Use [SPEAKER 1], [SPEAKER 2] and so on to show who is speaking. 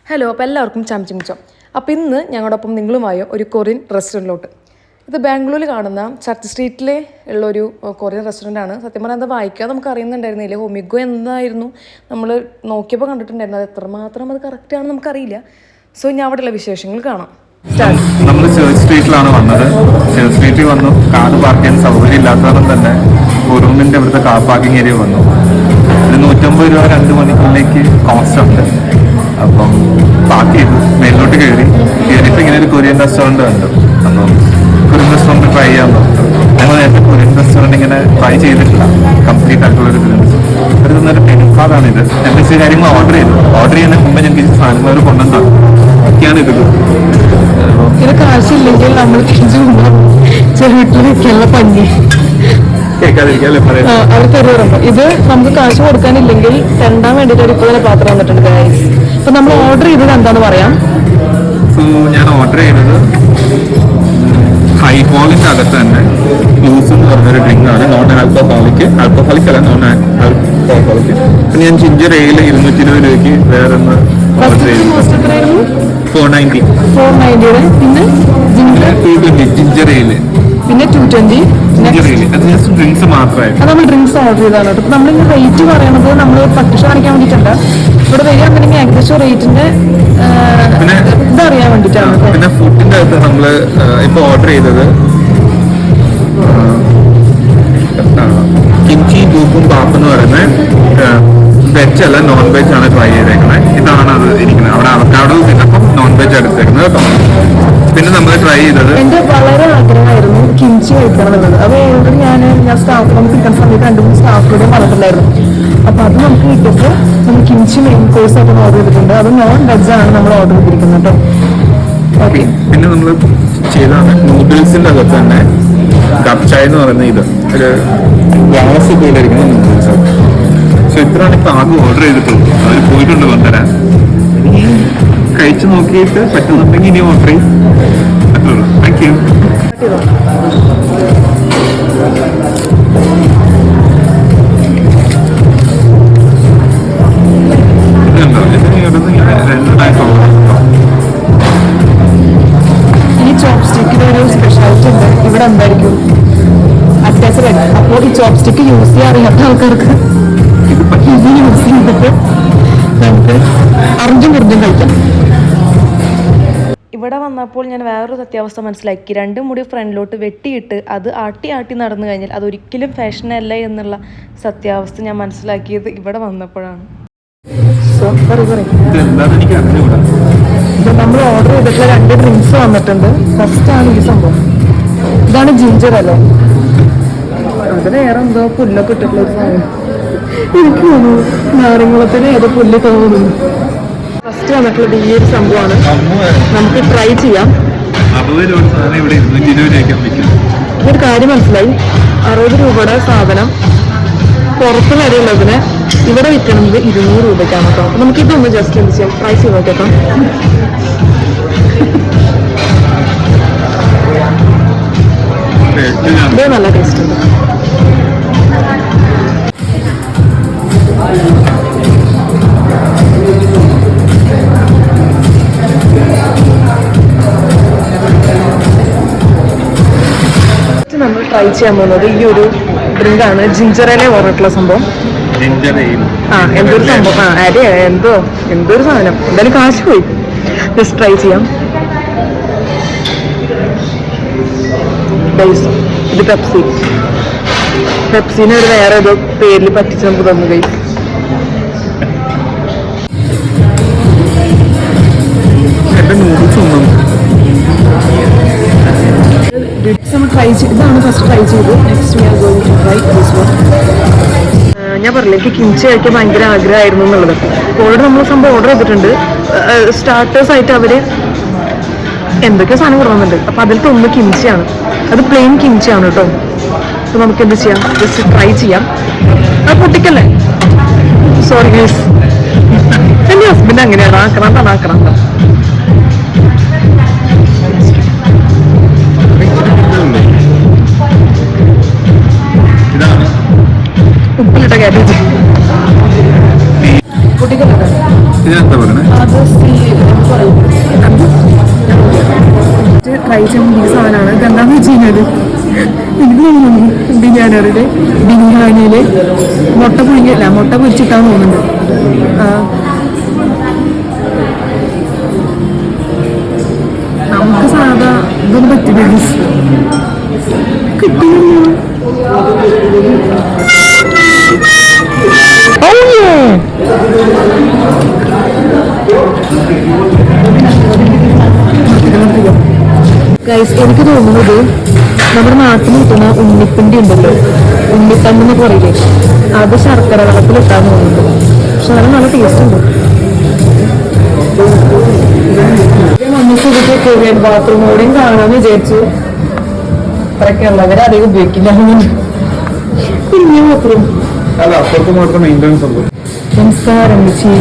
[SPEAKER 1] Hello, അപ്പോൾ എല്ലാവർക്കും ചംചിമിച്ചം. അപ്പോൾ ഇന്ന് ഞങ്ങളോടൊപ്പം നിങ്ങളുമായോ ഒരു കൊറിയൻ റെസ്റ്റോറൻറ്റിലോട്ട്. ഇത് ബാംഗ്ലൂരിൽ കാണുന്ന ചർച്ച് സ്ട്രീറ്റിലെ ഉള്ളൊരു കൊറിയൻ റെസ്റ്റോറൻ്റാണ്. സത്യം പറഞ്ഞാൽ അത് വായിക്കാൻ നമുക്ക് അറിയുന്നുണ്ടായിരുന്നില്ല. ഹൊമിഗോ എന്തായിരുന്നു നമ്മൾ നോക്കിയപ്പോൾ കണ്ടിട്ടുണ്ടായിരുന്നു. അത് എത്രമാത്രം അത് കറക്റ്റാണെന്ന് നമുക്കറിയില്ല. സോ ഞാൻ അവിടെയുള്ള വിശേഷങ്ങൾ കാണാം.
[SPEAKER 2] നമ്മൾ ചേർച്ച് സ്ട്രീറ്റിലാണ് വന്നത്. ചേർച്ച് സ്ട്രീറ്റിൽ വന്നു. കാർ പാർക്ക് ചെയ്യാൻ സൗകര്യം ഇല്ലാത്തതുകൊണ്ട് തന്നെ റൂമിൻ്റെ അവിടുത്തെ കാർ പാർക്കിംഗ് ഏരിയ വന്നു. ഒരു 150 രൂപ 2 മണിക്കൂറിലേക്ക് കോസ്റ്റ് ഉണ്ട്. അപ്പം പാർക്ക് ചെയ്തു, മേലോട്ട് കയറിയിട്ട് ഇങ്ങനെ ഒരു കൊറിയൻ റെസ്റ്റോറൻറ്റ് കണ്ടു. അപ്പം കൊറിയൻ റെസ്റ്റോറൻറ്റ് ട്രൈ ചെയ്യാൻ നോക്കും. ഞങ്ങൾ നേരത്തെ കൊറിയൻ റെസ്റ്റോറൻറ്റ് ഇങ്ങനെ ട്രൈ ചെയ്തിട്ടില്ല. കംപ്ലീറ്റ് ആയിട്ടുള്ളൊരു ഒരു തന്നൊരു പെരുപ്പാടാണിത്. ഞാൻ ചില കാര്യങ്ങൾ ഓർഡർ ചെയ്യുന്നതിന് മുമ്പ് ഞങ്ങൾക്ക് ഈ സാധനങ്ങൾ കൊണ്ടുവന്നാണ്. ഒക്കെയാണ് ഇത്.
[SPEAKER 1] ഇത് കാശില്ലെങ്കിൽ നമ്മൾ ചെറുട്ടിൽ വെക്കാനുള്ള പഞ്ഞി അവർ തരുന്നുണ്ട്. ഇത് നമുക്ക് കാശ് കൊടുക്കാനില്ലെങ്കിൽ തെണ്ടാൻ വേണ്ടിയിട്ട് ഒരു ഇപ്പോൾ പാത്രം വന്നിട്ടുണ്ട് ഗൈസ്. അപ്പൊ നമ്മൾ ഓർഡർ ചെയ്തത് എന്താന്ന് പറയാം.
[SPEAKER 2] ഞാൻ ഓർഡർ ചെയ്തത് ഹൈബോളിന്റെ അകത്ത് തന്നെ ലൂസ് എന്ന് പറഞ്ഞൊരു ഡ്രിങ്ക് ആണ്. നോൺ ആൽക്കഹോളിക് അല്ല, നോൺ ആൽക്കഹോളിക്. പിന്നെ ഞാൻ ജിഞ്ചർ എയിൽ 220 രൂപയ്ക്ക് വേറെ ഒന്ന് ഓർഡർ ചെയ്തു. 490.
[SPEAKER 1] പിന്നെ
[SPEAKER 2] ജിഞ്ചർ എയിൽ
[SPEAKER 1] പിന്നെ 220.
[SPEAKER 2] അത് ജസ്റ്റ് ഡ്രിങ്ക്സ് മാത്രമായിട്ട്.
[SPEAKER 1] അത് നമ്മൾ ഡ്രിങ്ക്സ് ഓർഡർ ചെയ്താണ്. ഇപ്പൊ നമ്മളിങ്ങനെ റേറ്റ് പറയണത് നമ്മൾ പട്ടിഷ കാണിക്കാൻ വേണ്ടിയിട്ടല്ല. ഇവിടെ വരികയാണെന്നുണ്ടെങ്കിൽ ഏകദേശം റേറ്റിന്റെ ഇതറിയാൻ വേണ്ടിയിട്ടാണ്.
[SPEAKER 2] പിന്നെ ഫുഡിന്റെ അകത്ത് നമ്മള് ഇപ്പൊ ഓർഡർ ചെയ്തത് കിംചി ബൂക്കും പാപ്പ് എന്ന് പറയുന്നത് വെജ് അല്ല, നോൺ വെജ് ആണ് ട്രൈ ചെയ്തേക്കുന്നത്. ഇതാണ് അത് ഇരിക്കുന്നത്. അവിടെ അവക്കാടോ തിന്നപ്പം നോൺ വെജ് എടുത്തേക്കുന്നത് കേട്ടോ. പിന്നെ നമ്മൾ ട്രൈ ചെയ്തത്
[SPEAKER 1] എന്റെ വളരെ ആഗ്രഹമായിരുന്നു കിംചി കഴിക്കണം എന്നുള്ളത്. അത് ഓൾറെഡി ഞാൻ സ്റ്റാഫ് നമുക്ക് കിട്ടുന്ന സമയത്ത് 2-3 സ്റ്റാഫിലൂടെ പറഞ്ഞിട്ടുണ്ടായിരുന്നു. അപ്പൊ അത് നമുക്ക് കിട്ടുമ്പോൾ നമ്മൾ കിംചി മെയിൻ കോഴ്സ് ആയിട്ട് ഓർഡർ ചെയ്തിട്ടുണ്ട്. അത് നോൺ വെജ് ആണ് നമ്മൾ ഓർഡർ ചെയ്തിരിക്കുന്നത് കേട്ടോ. ഓക്കെ.
[SPEAKER 2] പിന്നെ നമ്മൾ ചെയ്താണ് നൂഡിൽസിന്റെ അകത്ത് തന്നെ ഗപ്ചായ് എന്ന് പറയുന്ന ഇത് ഒരു ഗ്ലാസ് പോലെ ഇരിക്കുന്ന നൂഡിൽസ്. സോ ഇത്രയാണ് ഇപ്പൊ ആദ്യം ഓർഡർ ചെയ്തിട്ടുള്ളൂ. അവർ പോയിട്ടുണ്ട് കൊണ്ടുവരാൻ. കഴിച്ചു നോക്കിയിട്ട് പറ്റുന്നുണ്ടെങ്കിൽ ഇനി ഓർഡർ ചെയ്യും. പറ്റുള്ളൂ. Thank you.
[SPEAKER 1] ഈ ചോപ്സ്റ്റിക്കിന്റെ ഒരു സ്പെഷ്യാലിറ്റി ഉണ്ട്. ഇവിടെ എന്തായിരിക്കും അറ്റാച്ച്ഡ്. അപ്പോൾ ഈ ചോപ്സ്റ്റിക്ക് യൂസ് ചെയ്യാൻ അറിയാത്ത ആൾക്കാർക്ക് ഇത് യൂസ് ചെയ്തിട്ട് നമുക്ക് അറിഞ്ഞും കുറിഞ്ഞും കഴിക്കാം. ഇവിടെ വന്നപ്പോൾ ഞാൻ വേറൊരു സത്യാവസ്ഥ മനസ്സിലാക്കി. 2 മുടി ഫ്രണ്ടിലോട്ട് വെട്ടിയിട്ട് അത് ആട്ടി നടന്നു കഴിഞ്ഞാൽ അതൊരിക്കലും ഫാഷനല്ല എന്നുള്ള സത്യാവസ്ഥ ഞാൻ മനസ്സിലാക്കിയത് ഇവിടെ വന്നപ്പോഴാണ്. നമ്മൾ ഓർഡർ ചെയ്തിട്ടുള്ള 2 ഡ്രിങ്ക്സ് വന്നിട്ടുണ്ട്. ഫസ്റ്റ് ആണ് ഈ സംഭവം. ഇതാണ് ജിഞ്ചർ അല്ലേ. അത് വേറെ എന്തോ പുല്ലൊക്കെ ഇട്ടിട്ടുള്ള ഒരു സാധനം. എനിക്ക് തോന്നുന്നു നാരങ്ങളത്തിന് ഏതോ പുല്ല് തോന്നുന്നു. ഫസ്റ്റ് വന്നിട്ടുള്ളത് ഈ ഒരു സംഭവമാണ്. നമുക്ക് ട്രൈ ചെയ്യാം. ഒരു കാര്യം മനസ്സിലായി. 60 രൂപയുടെ സാധനം പുറത്ത് വരെയുള്ളതിന് ഇവിടെ വിൽക്കണമെങ്കിൽ 200 രൂപയ്ക്കാണ് കേട്ടോ. അപ്പൊ നമുക്ക് ഇതൊന്ന് ജസ്റ്റ് എന്ത് ചെയ്യാം, ട്രൈ ചെയ്ത് നോക്കാം. ഇത് നല്ല ടേസ്റ്റ് ഉണ്ട്. നമ്മൾ ട്രൈ ചെയ്യാൻ പോകുന്നത് ഈ ഒരു ഡ്രിങ്ക് ആണ്. ജിഞ്ചറയിലെ പറഞ്ഞിട്ടുള്ള സംഭവം. എന്തൊരു സംഭവം. അതെ, എന്തൊരു സാധനം. എന്തായാലും കാശ് പോയി. ജസ്റ്റ് ട്രൈ ചെയ്യാം. ഇത് പെപ്സിനെ ഒരു വേറെ ഏതോ പേരിൽ പറ്റിച്ച് നമുക്ക് തന്നു കൈ. ഇതാണ് ഫസ്റ്റ് ട്രൈ ചെയ്തു. Next we are going to try this one. ഞാൻ പറഞ്ഞില്ല, എനിക്ക് കിംചി കഴിക്കാൻ ഭയങ്കര ആഗ്രഹമായിരുന്നു എന്നുള്ളത്. അപ്പോൾ ഓൾറെഡി നമ്മൾ സംഭവം ഓർഡർ ചെയ്തിട്ടുണ്ട്. സ്റ്റാർട്ടേഴ്സ് ആയിട്ട് അവർ എന്തൊക്കെ സാധനം കൊടുക്കുന്നുണ്ട്. അപ്പോൾ അതിലത്തെ ഒന്ന് കിംചിയാണ്. അത് പ്ലെയിൻ കിംചിയാണ് കേട്ടോ. അപ്പോൾ നമുക്ക് എന്ത് ചെയ്യാം, ജസ്റ്റ് ട്രൈ ചെയ്യാം. അത് പൊട്ടിക്കല്ലേ. സോറി ഗൈസ്, എൻ്റെ ഹസ്ബൻഡ് അങ്ങനെയാണ്. ആക്രാന്ത. ഉപ്പിലിട്ട കാബേജ് പൊട്ടിക്കല്ലേ.
[SPEAKER 2] ഇതെന്താ പറയുന്നത്?
[SPEAKER 1] അത് ഈ സാധനമാണ്. ഇത് എന്താണെന്ന് വെച്ച് കഴിഞ്ഞാൽ എനിക്ക് തോന്നുന്നു ബിരിയാണിയുടെ ബിരിയാണിയിൽ മുട്ട പുഴുങ്ങിയല്ല, മുട്ട പൊരിച്ചിട്ടാന്ന് തോന്നുന്നുണ്ട്. നമുക്ക് സാധാ ഇതൊന്നും പറ്റില്ല കിട്ടില്ല. ഗൈസ്, എനിക്ക് തോന്നുന്നത് നമ്മുടെ നാട്ടിൽ കിട്ടുന്ന ഉണ്ണിപ്പിണ്ടി ഉണ്ടല്ലോ, ഉണ്ണിത്തണ്ടെന്ന് പറയില്ലേ, അത് ശർക്കര വെള്ളത്തിലിട്ടാന്ന് തോന്നുന്നുണ്ട്. പക്ഷെ അത് നല്ല ടേസ്റ്റ് ഉണ്ട്. നമുക്ക് ഇതൊക്കെ കൊറിയൻ ബാത്റൂം കൂടെയും കാണാമെന്ന് വിചാരിച്ചു. അത്രയ്ക്കുള്ള അവരധികം ഉപയോഗിക്കില്ല. കുഞ്ഞു ബാത്റൂം.
[SPEAKER 2] അല്ല, അപ്പുറത്ത് മാത്രം മെയിൻ്റെനൻസ് ഉണ്ട്.
[SPEAKER 1] നമസ്കാരം ചേച്ചി.